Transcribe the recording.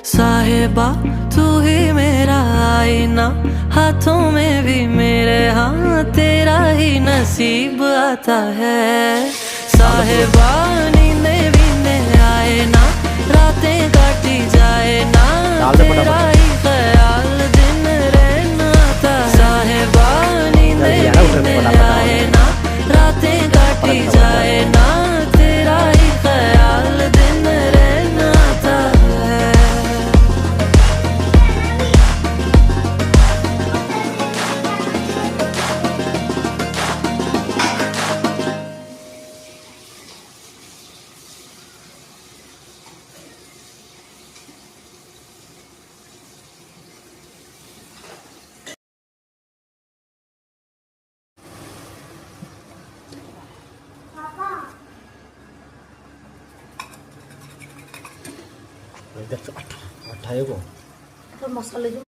साहिबा तू ही मेरा आईना, हाथों में भी मेरे हाँ तेरा ही नसीब आता है। साहिबा नींदे बीने आए ना, रातें काटी जाए ना, तेरा ही ख्याल दिन रहना आता है। साहिबा नींदे बीने आए ना, रातें काटी जाए ना, तेरा ही ख्याल दिन रहना आता है। আঠা আঠা এগো তোর মশলা जो